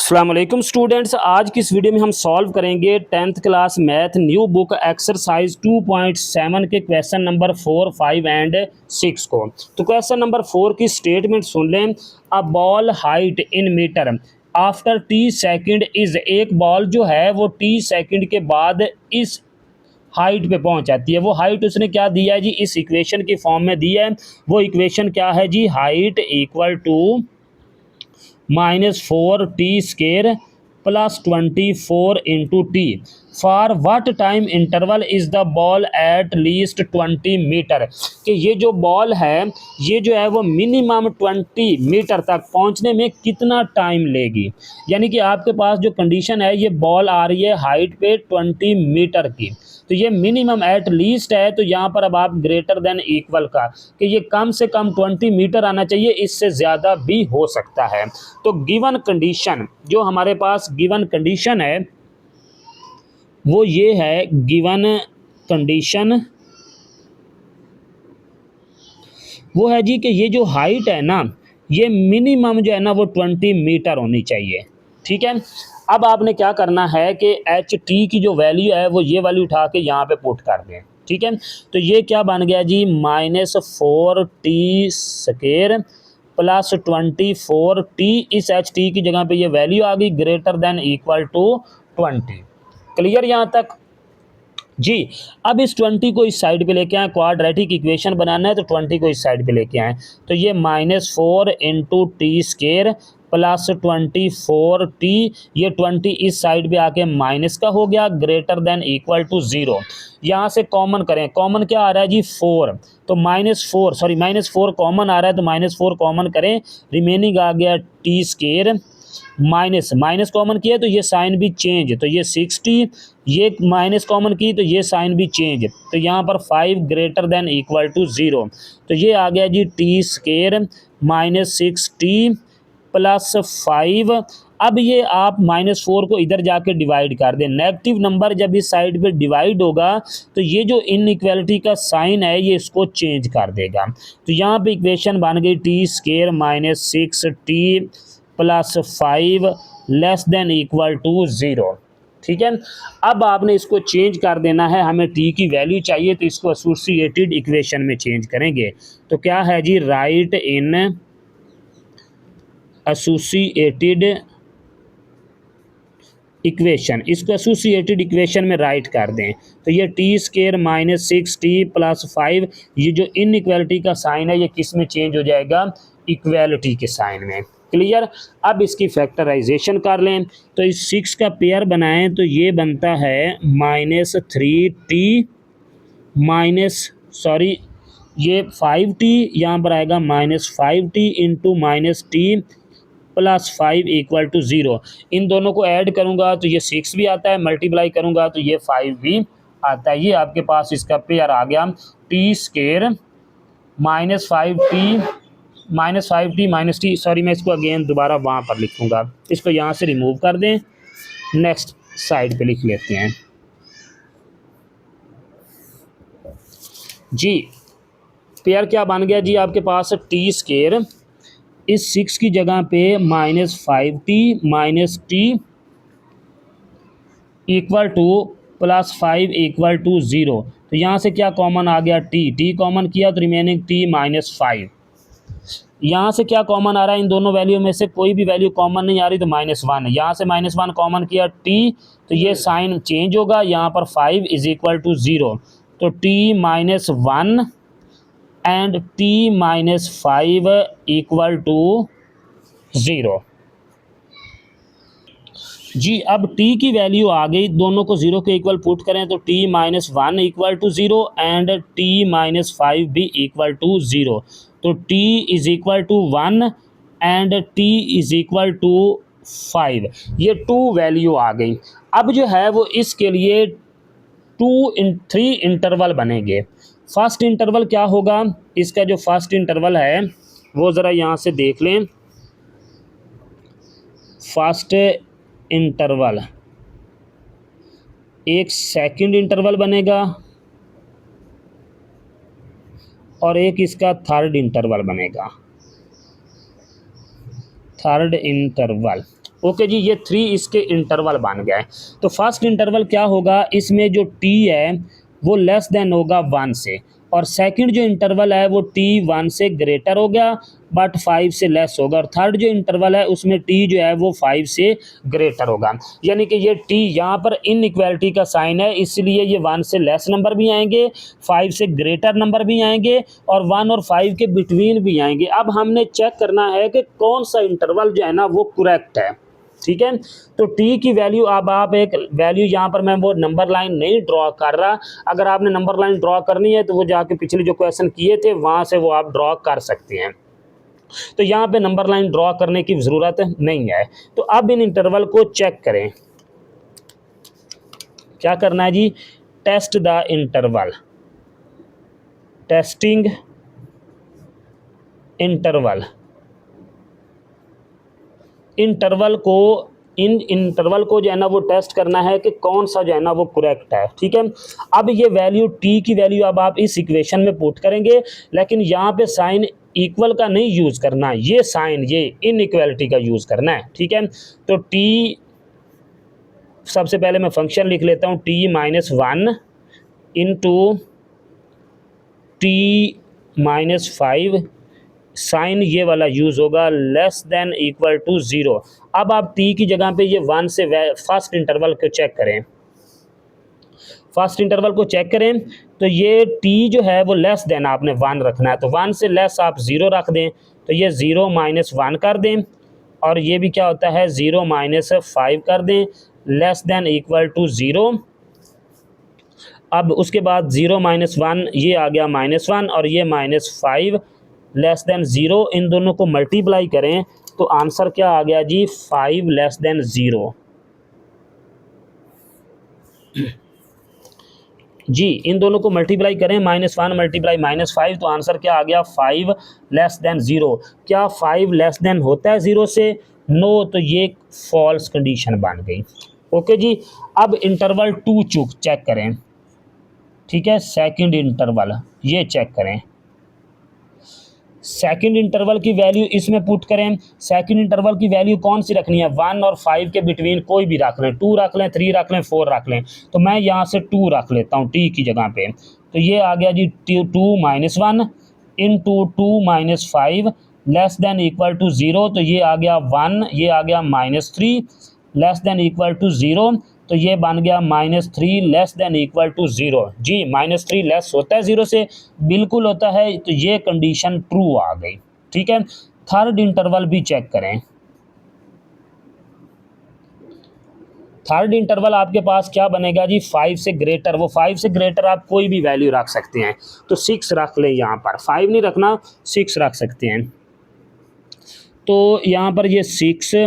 अस्सलाम वालेकुम स्टूडेंट्स, आज की इस वीडियो में हम सॉल्व करेंगे 10th class math new book exercise 2.7 के क्वेश्चन नंबर 4, 5 एंड 6 को। तो क्वेश्चन नंबर 4 की स्टेटमेंट सुन लें। A ball height in meter after t second is, एक बॉल जो है वो टी सेकंड के बाद इस हाइट पे पहुंच जाती है। वो हाइट उसने क्या दिया है जी, इस इक्वेशन की फॉर्म में दिया है। वो इक्वेशन क्या है जी, height equal to -4t² plus 24 into t. For what time interval is the ball at least 20 metre, कि ये जो बॉल है ये जो है वो मिनिमम 20 मीटर तक पहुंचने में कितना टाइम लेगी। यानी कि आपके पास जो कंडीशन है, ये बॉल आ रही है हाइट पे 20 मीटर की, तो ये मिनिमम एट लीस्ट है। तो यहाँ पर अब आप ग्रेटर देन इक्वल का, कि ये कम से कम 20 मीटर आना चाहिए, इससे ज़्यादा भी हो सकता है। तो गिवन कंडीशन, जो हमारे पास गिवन कंडीशन है वो ये है। गिवन कंडीशन वो है जी कि ये जो हाइट है ना, ये मिनिमम जो है ना वो 20 मीटर होनी चाहिए। ठीक है। अब आपने क्या करना है कि एच टी की जो वैल्यू है वो ये वैल्यू उठा के यहाँ पे पुट कर दें। ठीक है। तो ये क्या बन गया जी, -4t² प्लस 24t, इस एच टी की जगह पे ये वैल्यू आ गई greater than equal to 20। Clear यहाँ तक जी। अब इस 20 को इस साइड पे लेके आए, क्वाड्रेटिक इक्वेशन बनाना है तो 20 को इस साइड पे लेके आए, तो ये -4 इंटू टी² प्लस 24t, ये 20 इस साइड पे आके माइनस का हो गया ग्रेटर देन इक्वल टू 0। यहाँ से कॉमन करें, कॉमन क्या आ रहा है जी 4, तो -4 कॉमन आ रहा है, तो -4 कॉमन करें, रिमेनिंग आ गया टी²। माइनस कॉमन किया तो ये साइन भी चेंज, तो ये 60, ये माइनस कॉमन की तो ये साइन भी चेंज, तो यहाँ पर 5 ग्रेटर देन इक्वल टू 0, तो ये आ गया जी टी² -6t प्लस 5। अब ये आप -4 को इधर जाके डिवाइड कर दें, नेगेटिव नंबर जब इस साइड पे डिवाइड होगा तो ये जो इनइक्वालिटी का साइन है ये इसको चेंज कर देगा। तो यहाँ पे इक्वेशन बन गई t -6t plus 5 less than equal to 0। ठीक है। अब आपने इसको चेंज कर देना है, हमें टी की वैल्यू चाहिए तो इसको एसोसिएटेड इक्वेशन में चेंज करेंगे। तो क्या है जी, राइट इन एसोसिएटेड इक्वेशन, इसको एसोसिएटेड इक्वेशन में राइट कर दें। तो ये टी² -6t प्लस 5, ये जो इनइक्वालिटी का साइन है ये किस में चेंज हो जाएगा, इक्वालिटी के साइन में। क्लियर। अब इसकी फैक्टराइजेशन कर लें, तो इस 6 का पेयर बनाएं तो ये बनता है -3t ये 5t, यहाँ पर आएगा -5t into -t plus 5 equal to 0। इन दोनों को ऐड करूँगा तो ये 6 भी आता है, मल्टीप्लाई करूँगा तो ये 5 भी आता है। ये आपके पास इसका पेयर आ गया, टी² -5t मैं इसको अगेन दोबारा वहाँ पर लिखूँगा, इसको यहाँ से रिमूव कर दें, नेक्स्ट साइड पे लिख लेते हैं जी। पेयर क्या बन गया जी आपके पास, टी² इस 6 की जगह पे -5t -t equal to plus 5 equal to 0। तो यहाँ से क्या कॉमन आ गया, टी कॉमन किया तो रिमेनिंग t -5। यहाँ से क्या कॉमन आ रहा है, इन दोनों वैल्यू में से कोई भी वैल्यू कॉमन नहीं आ रही तो -1, यहाँ से -1 कॉमन किया t, तो ये साइन चेंज होगा, यहाँ पर 5 इज इक्वल टू 0, तो t -1 and t -5 equal to 0 जी। अब t की वैल्यू आ गई, दोनों को 0 के इक्वल पुट करें तो t -1 equal to 0 and t -5 भी इक्वल टू 0, तो t is equal to 1 and t is equal to 5, ये 2 वैल्यू आ गई। अब जो है वो इसके लिए 3 इंटरवल बनेंगे। फर्स्ट इंटरवल क्या होगा, इसका जो फर्स्ट इंटरवल है वो ज़रा यहाँ से देख लें। फर्स्ट इंटरवल एक सेकंड इंटरवल बनेगा और एक इसका थर्ड इंटरवल बनेगा, थर्ड इंटरवल। ओके जी, ये 3 इसके इंटरवल बन गए। तो फर्स्ट इंटरवल क्या होगा, इसमें जो टी है वो लेस देन होगा 1 से, और सेकंड जो इंटरवल है वो टी 1 से ग्रेटर हो गया बट 5 से लेस होगा, और थर्ड जो इंटरवल है उसमें टी जो है वो 5 से ग्रेटर होगा। यानी कि ये टी यहाँ पर इनइक्वालिटी का साइन है, इसलिए ये 1 से लेस नंबर भी आएंगे, 5 से ग्रेटर नंबर भी आएंगे, और 1 और 5 के बिटवीन भी आएंगे। अब हमने चेक करना है कि कौन सा इंटरवल जो है ना वो करेक्ट है। ठीक है, तो टी की वैल्यू, अब आप एक वैल्यू, यहाँ पर मैं वो नंबर लाइन नहीं ड्रॉ कर रहा, अगर आपने नंबर लाइन ड्रॉ करनी है तो वो जाके पिछले जो क्वेश्चन किए थे वहाँ से वो आप ड्रॉ कर सकते हैं। तो यहाँ पे नंबर लाइन ड्रॉ करने की ज़रूरत नहीं है। तो अब इन इंटरवल को चेक करें। क्या करना है जी, test the interval, testing interval, interval को, इन इंटरवल को जो है ना वो टेस्ट करना है कि कौन सा जो है ना वो करेक्ट है। ठीक है, अब ये वैल्यू टी की वैल्यू अब आप इस इक्वेशन में पुट करेंगे, लेकिन यहाँ पे साइन इक्वल का नहीं यूज़ करना, ये साइन, ये इनइक्वालिटी का यूज़ करना है। ठीक है, तो टी, सबसे पहले मैं फंक्शन लिख लेता हूँ, t-1 इंटू t-5, साइन ये वाला यूज़ होगा, लेस देन इक्वल टू 0। अब आप t की जगह पे ये 1 से फर्स्ट इंटरवल को चेक करें, फर्स्ट इंटरवल को चेक करें, तो ये t जो है वो लेस देन आपने 1 रखना है, तो 1 से लेस आप 0 रख दें, तो ये 0 - 1 कर दें, और ये भी क्या होता है 0 - 5 कर दें, लेस देन इक्वल टू 0। अब उसके बाद 0 - 1 ये आ गया -1, और ये -5 लेस देन 0, इन दोनों को मल्टीप्लाई करें तो आंसर क्या आ गया जी, 5 लेस देन 0। जी, इन दोनों को मल्टीप्लाई करें, -1 मल्टीप्लाई -5, तो आंसर क्या आ गया, 5 लेस देन 0। क्या 5 लेस देन होता है 0 से? नो, तो ये फॉल्स कंडीशन बन गई। ओके जी, अब इंटरवल 2 चेक करें। ठीक है, सेकंड इंटरवल ये चेक करें, सेकंड इंटरवल की वैल्यू इसमें पुट करें। सेकंड इंटरवल की वैल्यू कौन सी रखनी है, 1 और 5 के बिटवीन कोई भी रख लें, 2 रख लें, 3 रख लें, 4 रख लें, तो मैं यहाँ से 2 रख लेता हूँ टी की जगह पे। तो ये आ गया जी 2 - 1 into 2 - 5 less than equal to 0, तो ये आ गया 1, ये आ गया -3 लेस देन इक्वल टू 0, तो ये बन गया -3 लेस देन इक्वल टू 0। जी, -3 लेस होता है 0 से, बिल्कुल होता है, तो ये कंडीशन ट्रू आ गई। ठीक है, थर्ड इंटरवल भी चेक करें। थर्ड इंटरवल आपके पास क्या बनेगा जी, 5 से ग्रेटर, वो 5 से ग्रेटर आप कोई भी वैल्यू रख सकते हैं, तो 6 रख लें, यहाँ पर 5 नहीं रखना, 6 रख सकते हैं। तो यहाँ पर ये 6 -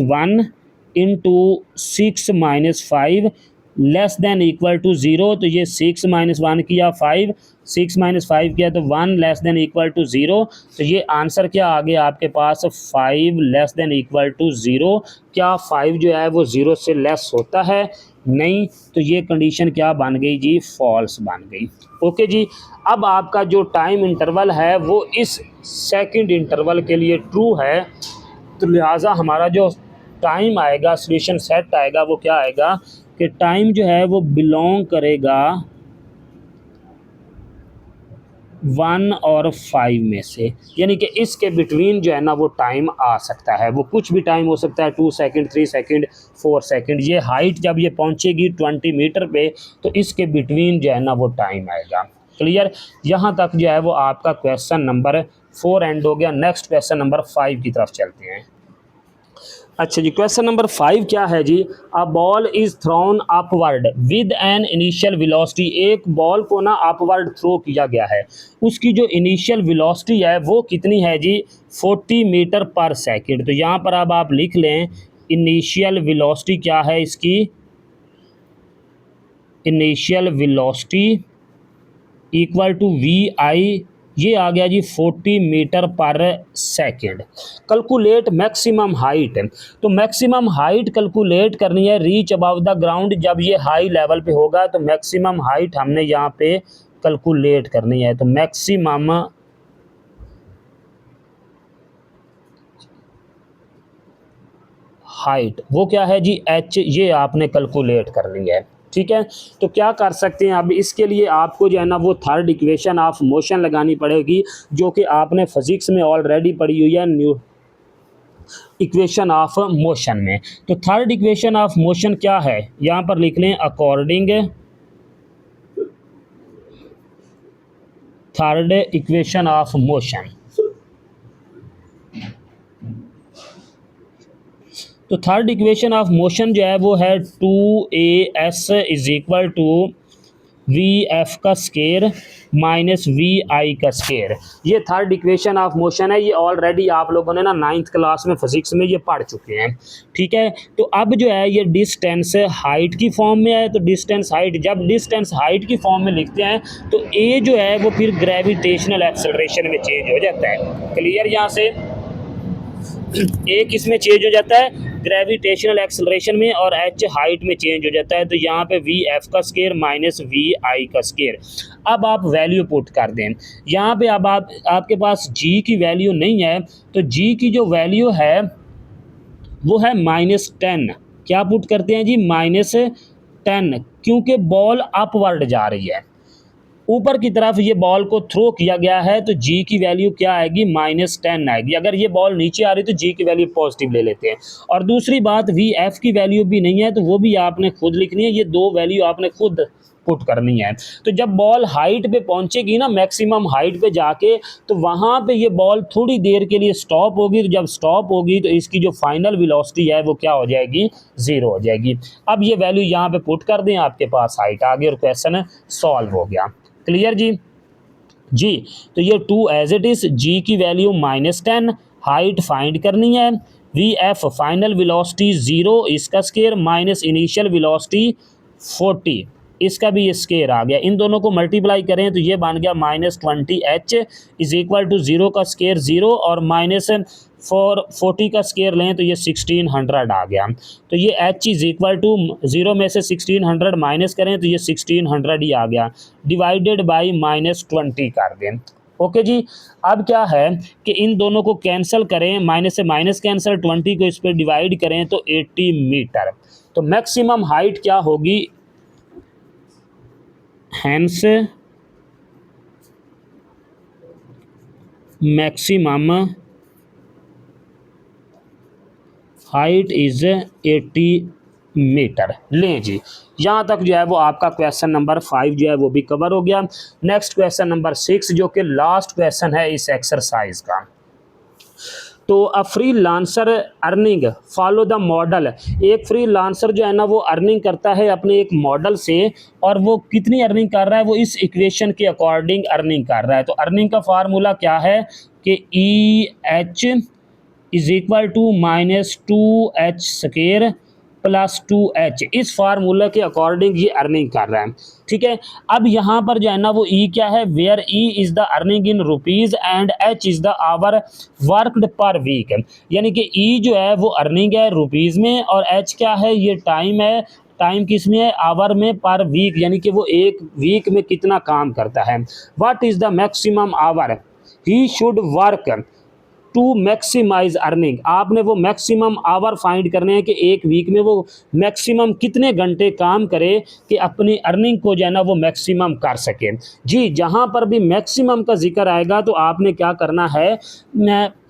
1 into 6 - 5 less than equal to 0, तो ये 6 - 1 किया 5, 6 - 5 किया तो 1 लेस देन इक्वल टू 0, तो ये आंसर क्या आ गया आपके पास, 5 लेस देन इक्वल टू 0। क्या 5 जो है वो 0 से लेस होता है? नहीं, तो ये कंडीशन क्या बन गई जी, फॉल्स बन गई। ओके जी, अब आपका जो टाइम इंटरवल है वो इस सेकंड इंटरवल के लिए ट्रू है, तो लिहाजा हमारा जो टाइम आएगा, सॉल्यूशन सेट आएगा, वो क्या आएगा कि टाइम जो है वो बिलोंग करेगा 1 और 5 में से, यानी कि इसके बिटवीन जो है ना वो टाइम आ सकता है, वो कुछ भी टाइम हो सकता है, 2 सेकंड, 3 सेकंड, 4 सेकंड। ये हाइट जब ये पहुंचेगी 20 मीटर पे, तो इसके बिटवीन जो है ना वो टाइम आएगा। क्लियर? यहाँ तक जो है वो आपका क्वेश्चन नंबर 4 एंड हो गया। नेक्स्ट क्वेश्चन नंबर 5 की तरफ चलते हैं। अच्छा जी, क्वेश्चन नंबर 5 क्या है जी, a ball is thrown upward with an initial velocity, एक बॉल को ना अपवर्ड थ्रो किया गया है, उसकी जो इनिशियल वेलोसिटी है वो कितनी है जी, 40 मीटर पर सेकंड। तो यहाँ पर अब आप लिख लें, इनिशियल वेलोसिटी क्या है इसकी, initial velocity equal to VI, ये आ गया जी 40 meter per second. Calculate maximum height, तो मैक्सिमम हाइट कैलकुलेट करनी है, रीच अबव द ग्राउंड, जब ये हाई लेवल पे होगा तो मैक्सिमम हाइट हमने यहाँ पे कैलकुलेट करनी है। तो मैक्सिमम हाइट, वो क्या है जी h, ये आपने कैलकुलेट करनी है। ठीक है, तो क्या कर सकते हैं अब इसके लिए आपको जो है ना वो थर्ड इक्वेशन ऑफ मोशन लगानी पड़ेगी, जो कि आपने फिजिक्स में ऑलरेडी पढ़ी हुई है न्यू इक्वेशन ऑफ मोशन में। तो थर्ड इक्वेशन ऑफ मोशन क्या है, यहाँ पर लिख लें according third equation of motion. तो थर्ड इक्वेशन ऑफ मोशन जो है वो है 2as is equal to V F का स्केयर माइनस वी आई का स्केयर। ये थर्ड इक्वेशन ऑफ मोशन है, ये ऑलरेडी आप लोगों ने ना 9th क्लास में फिजिक्स में ये पढ़ चुके हैं। ठीक है, तो अब जो है ये डिस्टेंस हाइट की फॉर्म में है, तो डिस्टेंस हाइट, जब डिस्टेंस हाइट की फॉर्म में लिखते हैं तो ए जो है वो फिर ग्रेविटेशनल एक्सेलरेशन में चेंज हो जाता है। क्लियर, यहाँ से ए किस में चेंज हो जाता है, ग्रेविटेशनल एक्सेलरेशन में, और एच हाइट में चेंज हो जाता है। तो यहाँ पे वी एफ का स्केयर माइनस वी आई का स्केयर। अब आप वैल्यू पुट कर दें यहाँ पे। अब आपके पास जी की वैल्यू नहीं है, तो जी की जो वैल्यू है वो है -10। क्या पुट करते हैं जी, -10, क्योंकि बॉल अपवर्ड जा रही है, ऊपर की तरफ ये बॉल को थ्रो किया गया है, तो जी की वैल्यू क्या आएगी, -10 आएगी। अगर ये बॉल नीचे आ रही तो जी की वैल्यू पॉजिटिव ले लेते हैं। और दूसरी बात, वी एफ की वैल्यू भी नहीं है, तो वो भी आपने खुद लिखनी है, ये दो वैल्यू आपने खुद पुट करनी है। तो जब बॉल हाइट पे पहुंचेगी ना, मैक्सिमम हाइट पे जाके, तो वहाँ पे ये बॉल थोड़ी देर के लिए स्टॉप होगी। तो जब स्टॉप होगी तो इसकी जो फाइनल वेलोसिटी है वो क्या हो जाएगी, 0 हो जाएगी। अब ये वैल्यू यहाँ पे पुट कर दें, आपके पास हाइट आ गई और क्वेश्चन सॉल्व हो गया। क्लियर जी। जी, तो ये 2 एज इट इज, जी की वैल्यू -10, हाइट फाइंड करनी है, वी एफ फाइनल वेलोसिटी 0 इसका स्केयर माइनस इनिशियल वेलोसिटी 40 इसका भी ये स्केयर आ गया। इन दोनों को मल्टीप्लाई करें तो ये बन गया -20h इज इक्वल टू 0 का स्केयर 0 और -40 का स्केयर लें तो ये 1600 आ गया। तो ये h इज इक्वल टू 0 में से 1600 माइनस करें तो ये 1600 ही आ गया, डिवाइडेड बाई -20 कर दें। ओके जी। अब क्या है कि इन दोनों को कैंसिल करें, माइनस से माइनस कैंसिल, 20 को इस पर डिवाइड करें तो 80 मीटर। तो मैक्सिमम हाइट क्या होगी, hence maximum height is 80 meter. लें जी, यहाँ तक जो है वो आपका क्वेश्चन नंबर 5 जो है वो भी कवर हो गया। नेक्स्ट क्वेश्चन नंबर 6 जो कि लास्ट क्वेश्चन है इस एक्सरसाइज का। तो a free lancer earning follow the model. एक फ्री लांसर जो है ना वो अर्निंग करता है अपने एक मॉडल से, और वो कितनी अर्निंग कर रहा है, वो इस इक्वेशन के अकॉर्डिंग अर्निंग कर रहा है। तो अर्निंग का फार्मूला क्या है कि EH is equal to -2h square plus 2h, इस फार्मूला के अकॉर्डिंग ये अर्निंग कर रहा है। ठीक है, अब यहाँ पर जो है ना वो E क्या है, where E is the earning in rupees and H is the hour worked per week. यानी कि E जो है वो अर्निंग है रुपीज़ में, और H क्या है, ये टाइम है। टाइम किस में है, आवर में, पर वीक, यानी कि वो एक वीक में कितना काम करता है। What is the maximum hour he should work to maximize earning. आपने वो मैक्सिमम आवर फाइंड करने हैं कि एक वीक में वो मैक्सिमम कितने घंटे काम करे कि अपनी अर्निंग को जो है ना वो मैक्सिमम कर सके। जी, जहाँ पर भी मैक्सिमम का जिक्र आएगा तो आपने क्या करना है,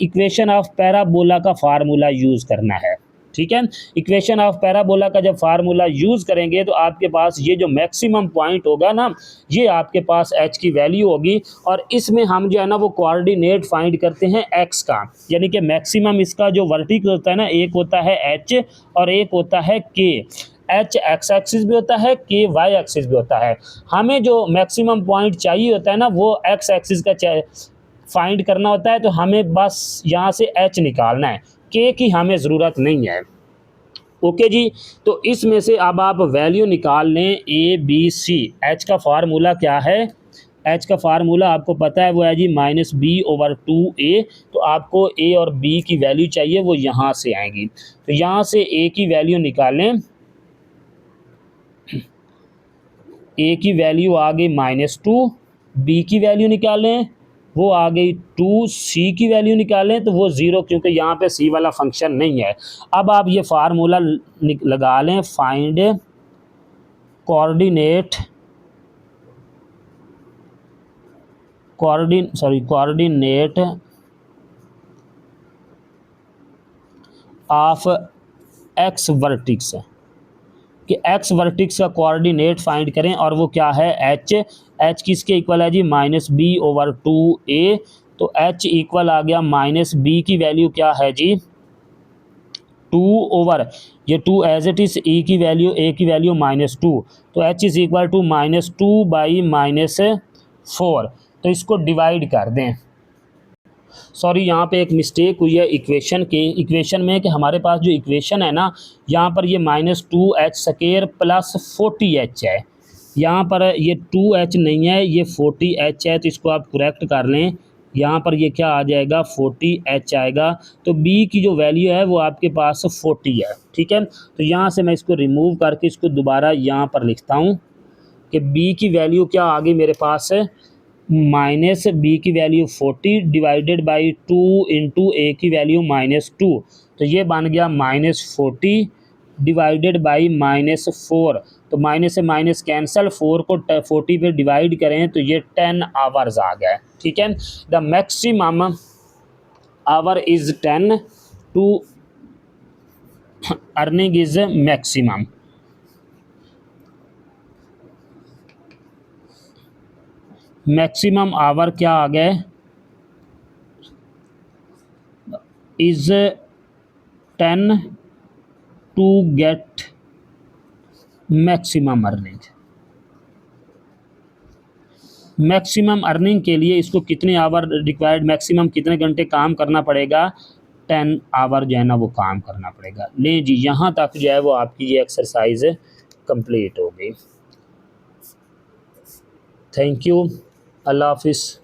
इक्वेशन ऑफ पैराबोला का फार्मूला यूज़ करना है। ठीक है, इक्वेशन ऑफ पैराबोला का जब फार्मूला यूज़ करेंगे तो आपके पास ये जो मैक्सिमम पॉइंट होगा ना, ये आपके पास h की वैल्यू होगी, और इसमें हम जो है ना वो कोऑर्डिनेट फाइंड करते हैं x का। यानी कि मैक्सिमम इसका जो वर्टिकल होता है ना, एक होता है h और एक होता है k। h एक्स एक्सिस भी होता है, k वाई एक्सिस भी होता है। हमें जो मैक्सिमम पॉइंट चाहिए होता है ना वो x एक्सिस का फाइंड करना होता है, तो हमें बस यहाँ से h निकालना है, k की हमें ज़रूरत नहीं है। ओके जी, तो इसमें से अब आप वैल्यू निकाल लें ABC। h का फार्मूला क्या है, h का फार्मूला आपको पता है वो है जी -b/2a। तो आपको a और b की वैल्यू चाहिए, वो यहाँ से आएगी। तो यहाँ से a की वैल्यू निकालें, a की वैल्यू आ गई -2, b की वैल्यू निकालें वो आ गई 2c की वैल्यू निकालें तो वो 0, क्योंकि यहाँ पे c वाला फंक्शन नहीं है। अब आप ये फार्मूला लगा लें, find coordinate of x vertices, कि एक्स वर्टिक्स का कोऑर्डिनेट फाइंड करें, और वो क्या है, एच किसके इक्वल है जी, -b/2a। तो एच इक्वल आ गया -b की वैल्यू क्या है जी 2 ओवर, ये 2 एज इट इज, e की वैल्यू, a की वैल्यू -2, तो h इज इक्वल टू -2/-4। तो इसको डिवाइड कर दें। सॉरी, यहाँ पे एक मिस्टेक हुई है इक्वेशन में, कि हमारे पास जो इक्वेशन है ना, यहाँ पर ये -2h² प्लस 40h है, यहाँ पर ये 2h नहीं है, ये 40h है। तो इसको आप करेक्ट कर लें, यहाँ पर ये क्या आ जाएगा, 40h आएगा। तो b की जो वैल्यू है वो आपके पास 40 है, ठीक है। तो यहाँ से मैं इसको रिमूव करके इसको दोबारा यहाँ पर लिखता हूँ कि b की वैल्यू क्या आ गई मेरे पास, -b की value 40 divided by 2 into a की वैल्यू -2। तो ये बन गया -40 डिवाइडेड बाई -4। तो माइनस से माइनस कैंसल, 4 को 40 पे डिवाइड करें तो ये 10 आवर्स आ गया, ठीक है। The maximum hour is 10 to earning is maximum. Maximum hour क्या आ गए, is 10 to get maximum earning. Maximum earning के लिए इसको कितने आवर रिक्वायर्ड, मैक्सिमम कितने घंटे काम करना पड़ेगा, 10 आवर जो है ना वो काम करना पड़ेगा। ले जी, यहाँ तक जो है वो आपकी ये एक्सरसाइज कंप्लीट हो गई। थैंक यू, अल्लाह हाफिज़।